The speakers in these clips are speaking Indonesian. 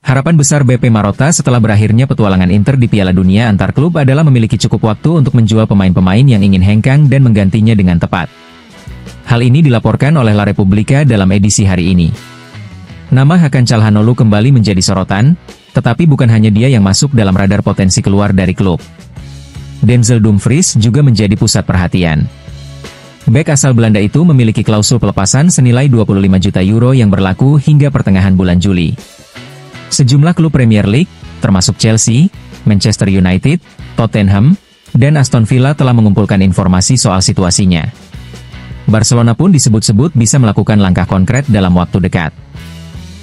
Harapan besar BP Marotta setelah berakhirnya petualangan Inter di Piala Dunia antar klub adalah memiliki cukup waktu untuk menjual pemain-pemain yang ingin hengkang dan menggantinya dengan tepat. Hal ini dilaporkan oleh La Repubblica dalam edisi hari ini. Nama Hakan Calhanoglu kembali menjadi sorotan, tetapi bukan hanya dia yang masuk dalam radar potensi keluar dari klub. Denzel Dumfries juga menjadi pusat perhatian. Bek asal Belanda itu memiliki klausul pelepasan senilai 25 juta euro yang berlaku hingga pertengahan bulan Juli. Sejumlah klub Premier League, termasuk Chelsea, Manchester United, Tottenham, dan Aston Villa telah mengumpulkan informasi soal situasinya. Barcelona pun disebut-sebut bisa melakukan langkah konkret dalam waktu dekat.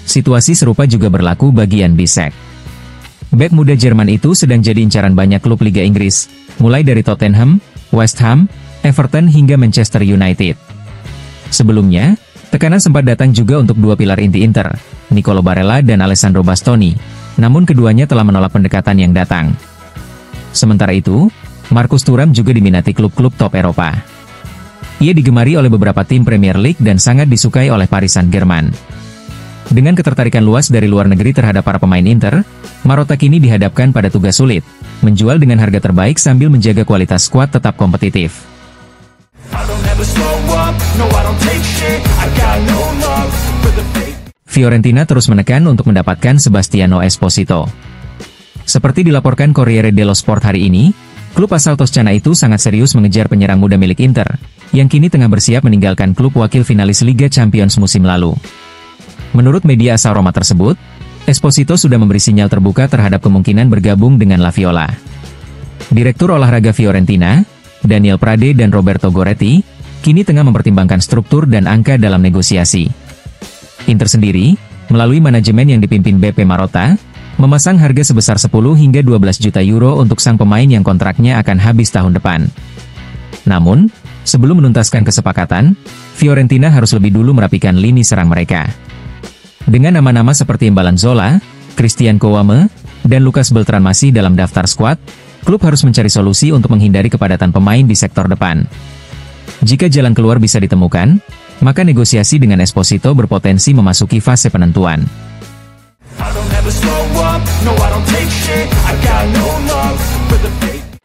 Situasi serupa juga berlaku bagi Jan Bisek. Bek muda Jerman itu sedang jadi incaran banyak klub Liga Inggris, mulai dari Tottenham, West Ham, Everton hingga Manchester United. Sebelumnya, tekanan sempat datang juga untuk dua pilar inti Inter, Nicolo Barella dan Alessandro Bastoni, namun keduanya telah menolak pendekatan yang datang. Sementara itu, Marcus Thuram juga diminati klub-klub top Eropa. Ia digemari oleh beberapa tim Premier League dan sangat disukai oleh Paris Saint-Germain. Dengan ketertarikan luas dari luar negeri terhadap para pemain Inter, Marotta kini dihadapkan pada tugas sulit, menjual dengan harga terbaik sambil menjaga kualitas skuad tetap kompetitif. Fiorentina terus menekan untuk mendapatkan Sebastiano Esposito. Seperti dilaporkan Corriere dello Sport hari ini, klub asal Toscana itu sangat serius mengejar penyerang muda milik Inter, yang kini tengah bersiap meninggalkan klub wakil finalis Liga Champions musim lalu. Menurut media asal Roma tersebut, Esposito sudah memberi sinyal terbuka terhadap kemungkinan bergabung dengan La Viola. Direktur olahraga Fiorentina, Daniel Prade dan Roberto Goretti, kini tengah mempertimbangkan struktur dan angka dalam negosiasi. Inter sendiri, melalui manajemen yang dipimpin BP Marotta, memasang harga sebesar 10 hingga 12 juta euro untuk sang pemain yang kontraknya akan habis tahun depan. Namun, sebelum menuntaskan kesepakatan, Fiorentina harus lebih dulu merapikan lini serang mereka. Dengan nama-nama seperti Imbalan Zola, Christian Kouame, dan Lucas Beltran masih dalam daftar skuad, klub harus mencari solusi untuk menghindari kepadatan pemain di sektor depan. Jika jalan keluar bisa ditemukan, maka negosiasi dengan Esposito berpotensi memasuki fase penentuan.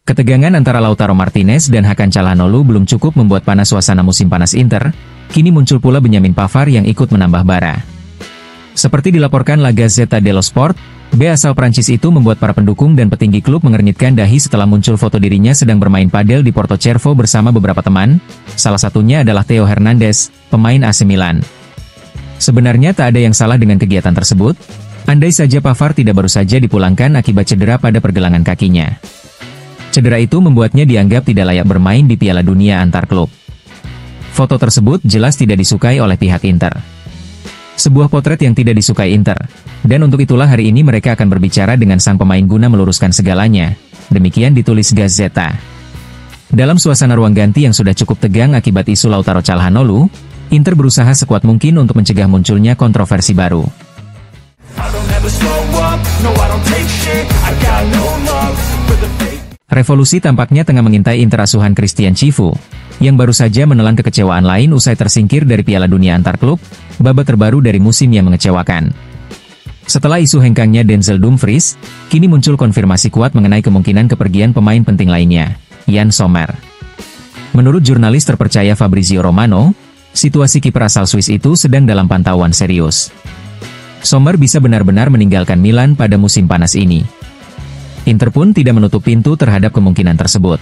Ketegangan antara Lautaro Martinez dan Hakan Calhanoglu belum cukup membuat panas suasana musim panas Inter, kini muncul pula Benjamin Pavard yang ikut menambah bara. Seperti dilaporkan La Gazzetta dello Sport, B asal Prancis itu membuat para pendukung dan petinggi klub mengernyitkan dahi setelah muncul foto dirinya sedang bermain padel di Porto Cervo bersama beberapa teman, salah satunya adalah Theo Hernandez, pemain AC Milan. Sebenarnya tak ada yang salah dengan kegiatan tersebut, andai saja Pavard tidak baru saja dipulangkan akibat cedera pada pergelangan kakinya. Cedera itu membuatnya dianggap tidak layak bermain di Piala Dunia antar klub. Foto tersebut jelas tidak disukai oleh pihak Inter. Sebuah potret yang tidak disukai Inter, dan untuk itulah hari ini mereka akan berbicara dengan sang pemain guna meluruskan segalanya, demikian ditulis Gazzetta. Dalam suasana ruang ganti yang sudah cukup tegang akibat isu Lautaro Calhanoglu, Inter berusaha sekuat mungkin untuk mencegah munculnya kontroversi baru. Revolusi tampaknya tengah mengintai Inter asuhan Christian Chivu, yang baru saja menelan kekecewaan lain usai tersingkir dari Piala Dunia antar klub, babak terbaru dari musim yang mengecewakan. Setelah isu hengkangnya Denzel Dumfries, kini muncul konfirmasi kuat mengenai kemungkinan kepergian pemain penting lainnya, Yann Sommer. Menurut jurnalis terpercaya Fabrizio Romano, situasi kiper asal Swiss itu sedang dalam pantauan serius. Sommer bisa benar-benar meninggalkan Milan pada musim panas ini. Inter pun tidak menutup pintu terhadap kemungkinan tersebut.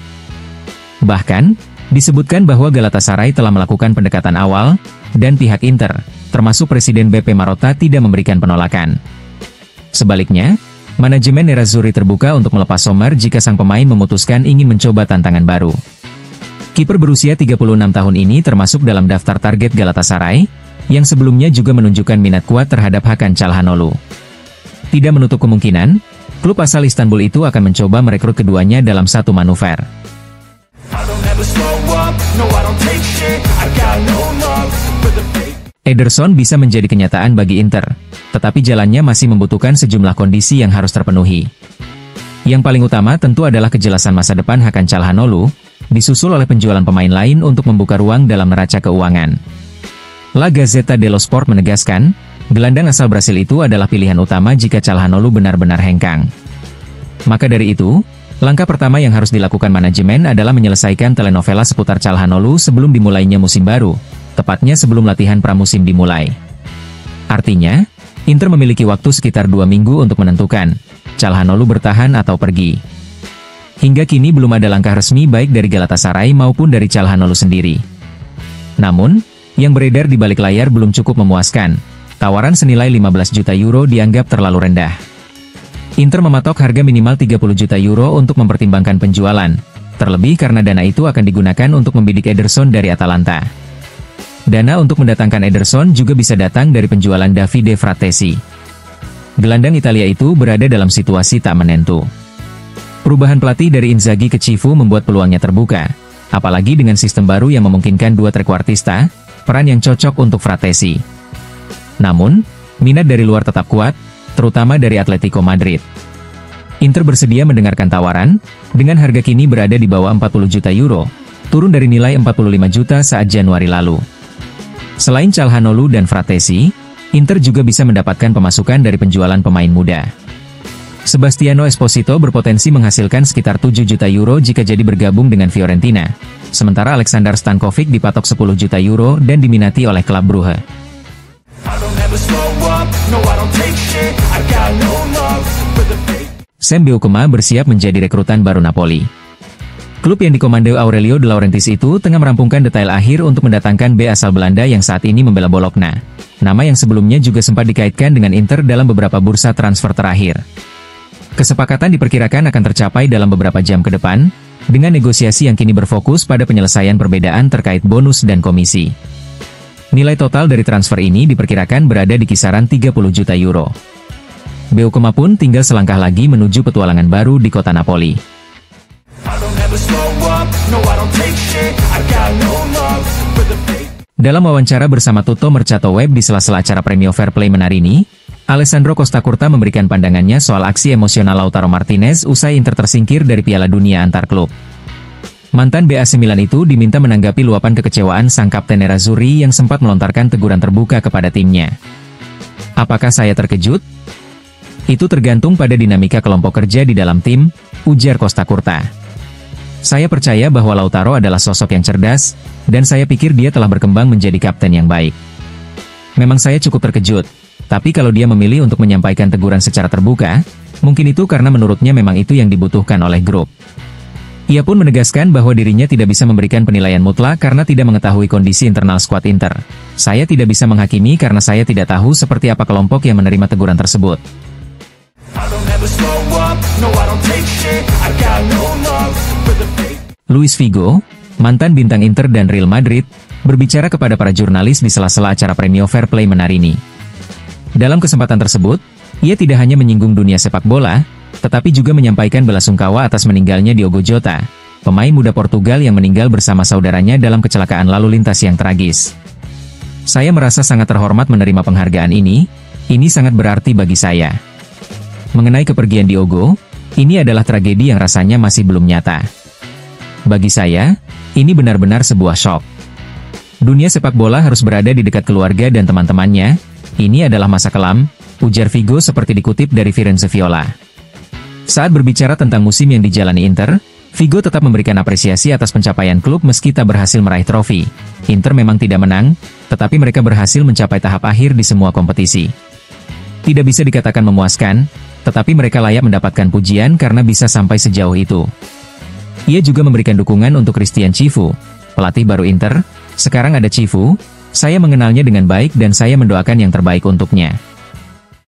Bahkan, disebutkan bahwa Galatasaray telah melakukan pendekatan awal, dan pihak Inter, termasuk Presiden BP Marotta tidak memberikan penolakan. Sebaliknya, manajemen Nerazzurri terbuka untuk melepas Sommer jika sang pemain memutuskan ingin mencoba tantangan baru. Kiper berusia 36 tahun ini termasuk dalam daftar target Galatasaray, yang sebelumnya juga menunjukkan minat kuat terhadap Hakan Calhanoglu. Tidak menutup kemungkinan, klub asal Istanbul itu akan mencoba merekrut keduanya dalam satu manuver. Ederson bisa menjadi kenyataan bagi Inter, tetapi jalannya masih membutuhkan sejumlah kondisi yang harus terpenuhi. Yang paling utama tentu adalah kejelasan masa depan Hakan Calhanoglu, disusul oleh penjualan pemain lain untuk membuka ruang dalam neraca keuangan. La Gazzetta dello Sport menegaskan, gelandang asal Brasil itu adalah pilihan utama jika Calhanoglu benar-benar hengkang. Maka dari itu, langkah pertama yang harus dilakukan manajemen adalah menyelesaikan telenovela seputar Calhanoglu sebelum dimulainya musim baru, tepatnya sebelum latihan pramusim dimulai. Artinya, Inter memiliki waktu sekitar 2 minggu untuk menentukan, Calhanoglu bertahan atau pergi. Hingga kini belum ada langkah resmi baik dari Galatasaray maupun dari Calhanoglu sendiri. Namun, yang beredar di balik layar belum cukup memuaskan. Tawaran senilai 15 juta euro dianggap terlalu rendah. Inter mematok harga minimal 30 juta euro untuk mempertimbangkan penjualan, terlebih karena dana itu akan digunakan untuk membidik Ederson dari Atalanta. Dana untuk mendatangkan Ederson juga bisa datang dari penjualan Davide Fratesi. Gelandang Italia itu berada dalam situasi tak menentu. Perubahan pelatih dari Inzaghi ke Cifu membuat peluangnya terbuka, apalagi dengan sistem baru yang memungkinkan dua trequartista, peran yang cocok untuk Fratesi. Namun, minat dari luar tetap kuat, terutama dari Atletico Madrid. Inter bersedia mendengarkan tawaran, dengan harga kini berada di bawah 40 juta euro, turun dari nilai 45 juta saat Januari lalu. Selain Calhanoglu dan Fratesi, Inter juga bisa mendapatkan pemasukan dari penjualan pemain muda. Sebastiano Esposito berpotensi menghasilkan sekitar 7 juta euro jika jadi bergabung dengan Fiorentina, sementara Alexander Stankovic dipatok 10 juta euro dan diminati oleh klub Brugge. Sam Beukema bersiap menjadi rekrutan baru Napoli. Klub yang dikomando Aurelio De Laurentiis itu tengah merampungkan detail akhir untuk mendatangkan B asal Belanda yang saat ini membela Bologna, nama yang sebelumnya juga sempat dikaitkan dengan Inter dalam beberapa bursa transfer terakhir. Kesepakatan diperkirakan akan tercapai dalam beberapa jam ke depan, dengan negosiasi yang kini berfokus pada penyelesaian perbedaan terkait bonus dan komisi. Nilai total dari transfer ini diperkirakan berada di kisaran 30 juta euro. Beukema pun tinggal selangkah lagi menuju petualangan baru di kota Napoli. Dalam wawancara bersama Tutto Mercato Web di sela-sela acara Premio Fair Play Menarini, Alessandro Costacurta memberikan pandangannya soal aksi emosional Lautaro Martinez usai Inter tersingkir dari Piala Dunia antar klub. Mantan AC Milan itu diminta menanggapi luapan kekecewaan sang kapten Nerazzurri yang sempat melontarkan teguran terbuka kepada timnya. Apakah saya terkejut? Itu tergantung pada dinamika kelompok kerja di dalam tim, ujar Costacurta. Saya percaya bahwa Lautaro adalah sosok yang cerdas, dan saya pikir dia telah berkembang menjadi kapten yang baik. Memang saya cukup terkejut. Tapi kalau dia memilih untuk menyampaikan teguran secara terbuka, mungkin itu karena menurutnya memang itu yang dibutuhkan oleh grup. Ia pun menegaskan bahwa dirinya tidak bisa memberikan penilaian mutlak karena tidak mengetahui kondisi internal skuad Inter. Saya tidak bisa menghakimi karena saya tidak tahu seperti apa kelompok yang menerima teguran tersebut. Luis Figo, mantan bintang Inter dan Real Madrid, berbicara kepada para jurnalis di sela-sela acara Premio Fair Play Menarini. Dalam kesempatan tersebut, ia tidak hanya menyinggung dunia sepak bola, tetapi juga menyampaikan belasungkawa atas meninggalnya Diogo Jota, pemain muda Portugal yang meninggal bersama saudaranya dalam kecelakaan lalu lintas yang tragis. Saya merasa sangat terhormat menerima penghargaan ini sangat berarti bagi saya. Mengenai kepergian Diogo, ini adalah tragedi yang rasanya masih belum nyata. Bagi saya, ini benar-benar sebuah syok. Dunia sepak bola harus berada di dekat keluarga dan teman-temannya. Ini adalah masa kelam, ujar Figo seperti dikutip dari Firenze Viola. Saat berbicara tentang musim yang dijalani Inter, Figo tetap memberikan apresiasi atas pencapaian klub meski tak berhasil meraih trofi. Inter memang tidak menang, tetapi mereka berhasil mencapai tahap akhir di semua kompetisi. Tidak bisa dikatakan memuaskan, tetapi mereka layak mendapatkan pujian karena bisa sampai sejauh itu. Ia juga memberikan dukungan untuk Christian Cifu, pelatih baru Inter. Sekarang ada Cifu, saya mengenalnya dengan baik dan saya mendoakan yang terbaik untuknya.